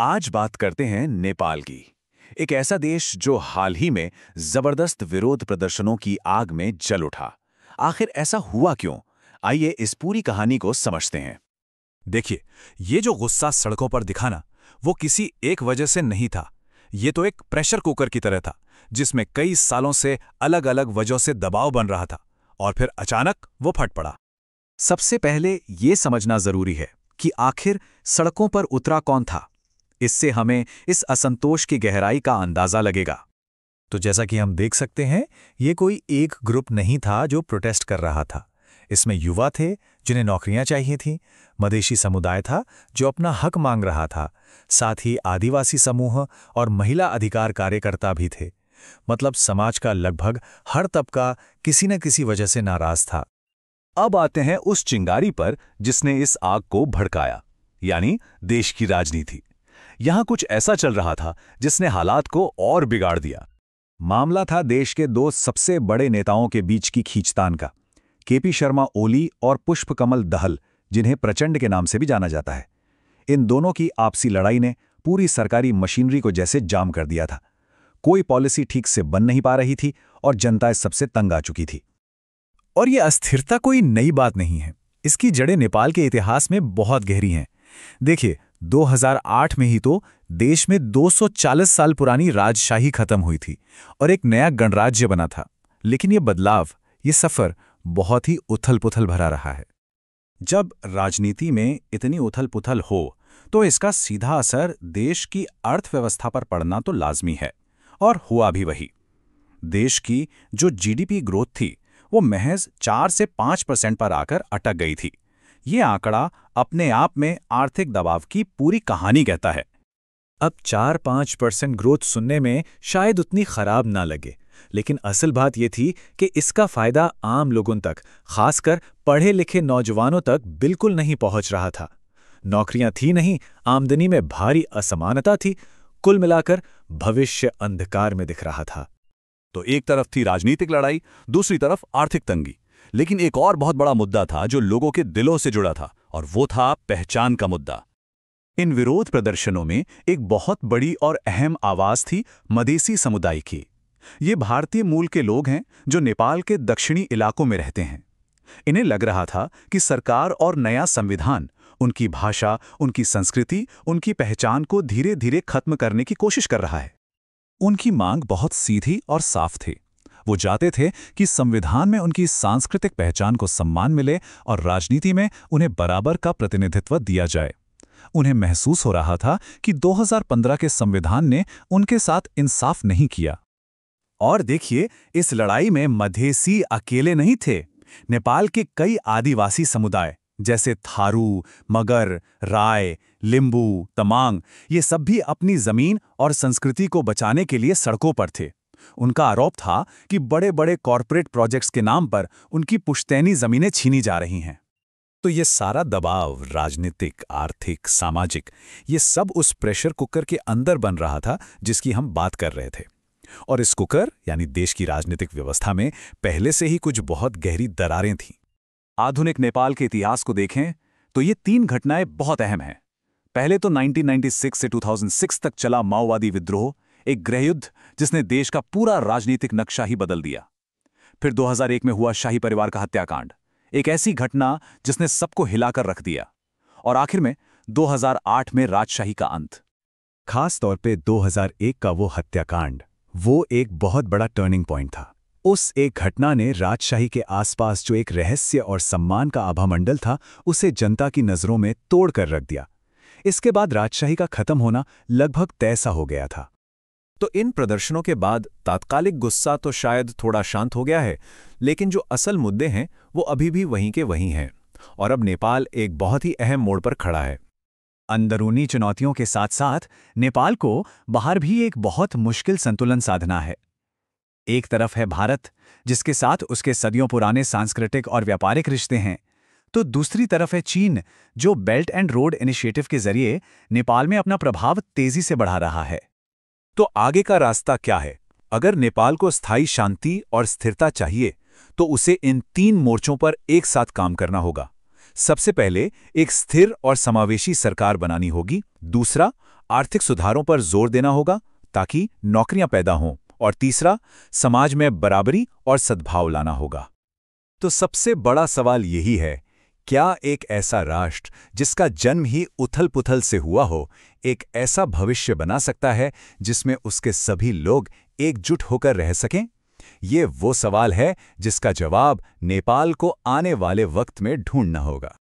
आज बात करते हैं नेपाल की। एक ऐसा देश जो हाल ही में जबरदस्त विरोध प्रदर्शनों की आग में जल उठा। आखिर ऐसा हुआ क्यों? आइए इस पूरी कहानी को समझते हैं। देखिए, ये जो गुस्सा सड़कों पर दिखा ना, वो किसी एक वजह से नहीं था। ये तो एक प्रेशर कुकर की तरह था, जिसमें कई सालों से अलग अलग वजहों से दबाव बन रहा था, और फिर अचानक वो फट पड़ा। सबसे पहले ये समझना जरूरी है कि आखिर सड़कों पर उतरा कौन था। इससे हमें इस असंतोष की गहराई का अंदाजा लगेगा। तो जैसा कि हम देख सकते हैं, ये कोई एक ग्रुप नहीं था जो प्रोटेस्ट कर रहा था। इसमें युवा थे जिन्हें नौकरियां चाहिए थीं, मधेसी समुदाय था जो अपना हक मांग रहा था, साथ ही आदिवासी समूह और महिला अधिकार कार्यकर्ता भी थे। मतलब समाज का लगभग हर तबका किसी न किसी वजह से नाराज था। अब आते हैं उस चिंगारी पर जिसने इस आग को भड़काया, यानी देश की राजनीति। यहां कुछ ऐसा चल रहा था जिसने हालात को और बिगाड़ दिया। मामला था देश के दो सबसे बड़े नेताओं के बीच की खींचतान का, केपी शर्मा ओली और पुष्पकमल दहल, जिन्हें प्रचंड के नाम से भी जाना जाता है। इन दोनों की आपसी लड़ाई ने पूरी सरकारी मशीनरी को जैसे जाम कर दिया था। कोई पॉलिसी ठीक से बन नहीं पा रही थी और जनता इस सबसे तंग आ चुकी थी। और ये अस्थिरता कोई नई बात नहीं है। इसकी जड़ें नेपाल के इतिहास में बहुत गहरी हैं। देखिए, 2008 में ही तो देश में 240 साल पुरानी राजशाही खत्म हुई थी और एक नया गणराज्य बना था। लेकिन ये बदलाव, ये सफर बहुत ही उथल-पुथल भरा रहा है। जब राजनीति में इतनी उथल-पुथल हो तो इसका सीधा असर देश की अर्थव्यवस्था पर पड़ना तो लाजमी है, और हुआ भी वही। देश की जो जीडीपी ग्रोथ थी वो महज 4 से 5% पर आकर अटक गई थी। ये आंकड़ा अपने आप में आर्थिक दबाव की पूरी कहानी कहता है। अब 4-5% ग्रोथ सुनने में शायद उतनी खराब ना लगे, लेकिन असल बात यह थी कि इसका फायदा आम लोगों तक, खासकर पढ़े लिखे नौजवानों तक बिल्कुल नहीं पहुंच रहा था। नौकरियां थी नहीं, आमदनी में भारी असमानता थी। कुल मिलाकर भविष्य अंधकार में दिख रहा था। तो एक तरफ थी राजनीतिक लड़ाई, दूसरी तरफ आर्थिक तंगी। लेकिन एक और बहुत बड़ा मुद्दा था जो लोगों के दिलों से जुड़ा था, और वो था पहचान का मुद्दा। इन विरोध प्रदर्शनों में एक बहुत बड़ी और अहम आवाज थी मधेसी समुदाय की। ये भारतीय मूल के लोग हैं जो नेपाल के दक्षिणी इलाकों में रहते हैं। इन्हें लग रहा था कि सरकार और नया संविधान उनकी भाषा, उनकी संस्कृति, उनकी पहचान को धीरे धीरे खत्म करने की कोशिश कर रहा है। उनकी मांग बहुत सीधी और साफ थी। वो चाहते थे कि संविधान में उनकी सांस्कृतिक पहचान को सम्मान मिले और राजनीति में उन्हें बराबर का प्रतिनिधित्व दिया जाए। उन्हें महसूस हो रहा था कि 2015 के संविधान ने उनके साथ इंसाफ नहीं किया। और देखिए, इस लड़ाई में मधेसी अकेले नहीं थे। नेपाल के कई आदिवासी समुदाय जैसे थारू, मगर, राय, लिंबू, तमांग, ये सब भी अपनी जमीन और संस्कृति को बचाने के लिए सड़कों पर थे। उनका आरोप था कि बड़े बड़े कॉरपोरेट प्रोजेक्ट्स के नाम पर उनकी पुश्तैनी जमीनें छीनी जा रही हैं। तो ये सारा दबाव, राजनीतिक, आर्थिक, सामाजिक, ये सब उस प्रेशर कुकर के अंदर बन रहा था जिसकी हम बात कर रहे थे। और इस कुकर यानी देश की राजनीतिक व्यवस्था में पहले से ही कुछ बहुत गहरी दरारें थीं। आधुनिक नेपाल के इतिहास को देखें तो ये 3 घटनाएं बहुत अहम हैं। पहले तो 1996 से 2006 तक चला माओवादी विद्रोह, एक गृहयुद्ध जिसने देश का पूरा राजनीतिक नक्शा ही बदल दिया। फिर 2001 में हुआ शाही परिवार का हत्याकांड, एक ऐसी घटना जिसने सबको हिलाकर रख दिया। और आखिर में 2008 में राजशाही का अंत। खास तौर पे 2001 का वो हत्याकांड, वो एक बहुत बड़ा टर्निंग पॉइंट था। उस एक घटना ने राजशाही के आसपास जो एक रहस्य और सम्मान का आभामंडल था, उसे जनता की नजरों में तोड़ कर रख दिया। इसके बाद राजशाही का खत्म होना लगभग तय सा हो गया था। तो इन प्रदर्शनों के बाद तात्कालिक गुस्सा तो शायद थोड़ा शांत हो गया है, लेकिन जो असल मुद्दे हैं वो अभी भी वहीं के वहीं हैं। और अब नेपाल एक बहुत ही अहम मोड़ पर खड़ा है। अंदरूनी चुनौतियों के साथ साथ नेपाल को बाहर भी एक बहुत मुश्किल संतुलन साधना है। एक तरफ है भारत, जिसके साथ उसके सदियों पुराने सांस्कृतिक और व्यापारिक रिश्ते हैं, तो दूसरी तरफ है चीन, जो बेल्ट एंड रोड इनिशिएटिव के जरिए नेपाल में अपना प्रभाव तेजी से बढ़ा रहा है। तो आगे का रास्ता क्या है? अगर नेपाल को स्थायी शांति और स्थिरता चाहिए तो उसे इन 3 मोर्चों पर एक साथ काम करना होगा। सबसे पहले एक स्थिर और समावेशी सरकार बनानी होगी। दूसरा, आर्थिक सुधारों पर जोर देना होगा ताकि नौकरियां पैदा हों, और तीसरा, समाज में बराबरी और सद्भाव लाना होगा। तो सबसे बड़ा सवाल यही है, क्या एक ऐसा राष्ट्र जिसका जन्म ही उथल-पुथल से हुआ हो, एक ऐसा भविष्य बना सकता है जिसमें उसके सभी लोग एकजुट होकर रह सकें? ये वो सवाल है जिसका जवाब नेपाल को आने वाले वक्त में ढूंढना होगा।